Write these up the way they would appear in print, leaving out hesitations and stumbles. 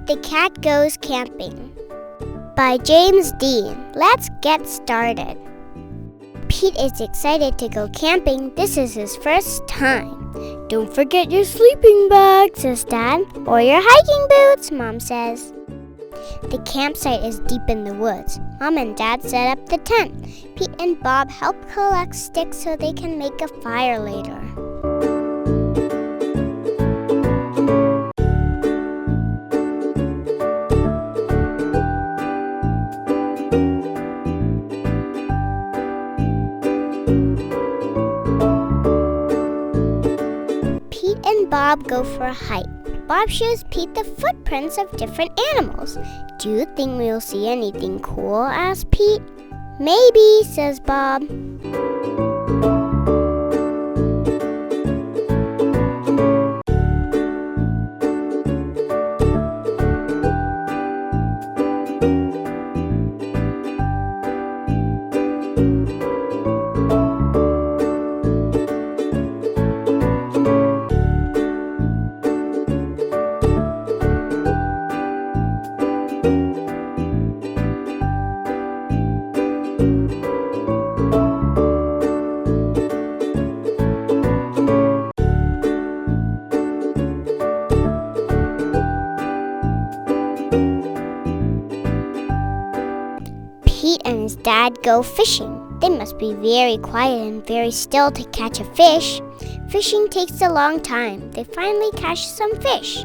Pete the Cat Goes Camping by James Dean. Let's get started. Pete is excited to go camping. This is his first time. Don't forget your sleeping bag, says Dad, or your hiking boots, Mom says. The campsite is deep in the woods. Mom and Dad set up the tent. Pete and Bob help collect sticks so they can make a fire later. Pete and Bob go for a hike. Bob shows Pete the footprints of different animals. Do you think we'll see anything cool? Asks Pete. Maybe, says Bob. Pete and his dad go fishing. They must be very quiet and very still to catch a fish. Fishing takes a long time. They finally catch some fish.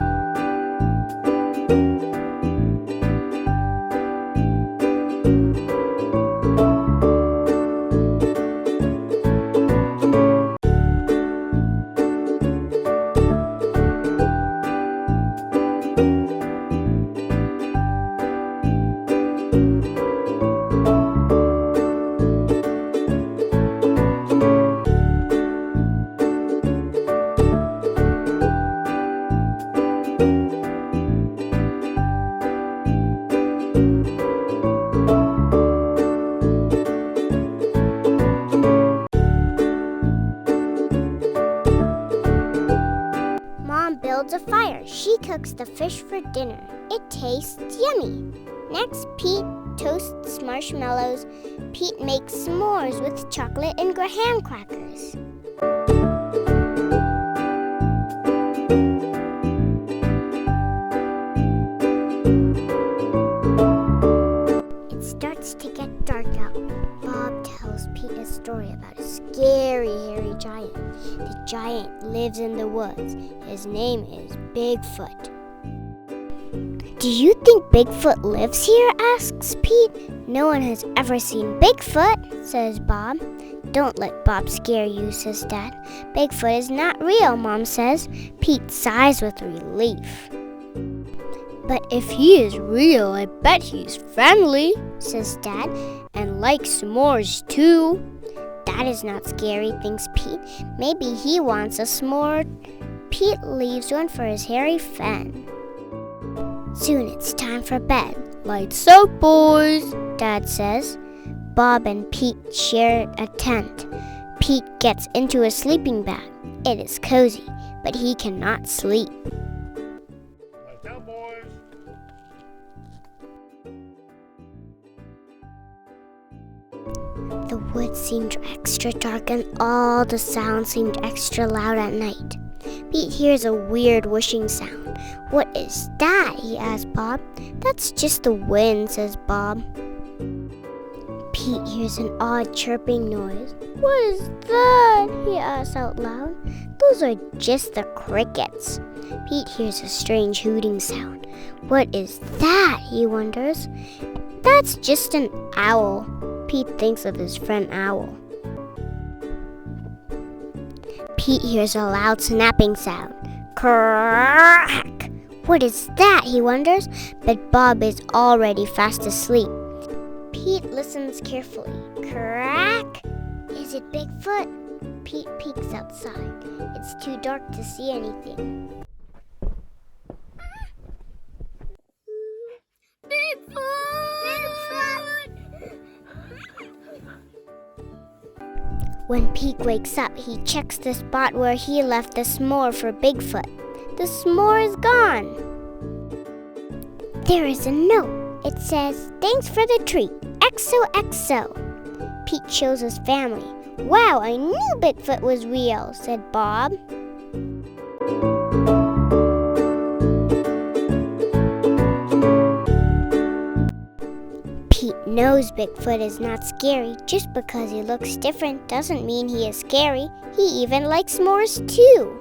Mom builds a fire. She cooks the fish for dinner. It tastes yummy. Next, Pete toasts marshmallows. Pete makes s'mores with chocolate and graham crackers. It starts to get dark out. Bob tells Pete a story about a scary, hairy giant. The giant lives in the woods. His name is Bigfoot. Do you think Bigfoot lives here? Asks Pete. No one has ever seen Bigfoot, says Bob. Don't let Bob scare you, says Dad. Bigfoot is not real, Mom says. Pete sighs with relief. But if he is real, I bet he's friendly, says Dad, and likes s'mores too. That is not scary, thinks Pete. Maybe he wants a s'more. Pete leaves one for his hairy friend. Soon it's time for bed. Lights out, boys, Dad says. Bob and Pete share a tent. Pete gets into a sleeping bag. It is cozy, but he cannot sleep. Lights out, boys. The woods seemed extra dark and all the sounds seemed extra loud at night. Pete hears a weird whooshing sound. What is that? He asks Bob. That's just the wind, says Bob. Pete hears an odd chirping noise. What is that? He asks out loud. Those are just the crickets. Pete hears a strange hooting sound. What is that? He wonders. That's just an owl. Pete thinks of his friend Owl. Pete hears a loud snapping sound. Crack! What is that? He wonders, but Bob is already fast asleep. Pete listens carefully. Crack! Is it Bigfoot? Pete peeks outside. It's too dark to see anything. When Pete wakes up, he checks the spot where he left the s'more for Bigfoot. The s'more is gone. There is a note. It says, "Thanks for the treat. XOXO." Pete shows his family. "Wow, I knew Bigfoot was real," said Bob. Pete knows Bigfoot is not scary. Just because he looks different doesn't mean he is scary. He even likes s'mores too.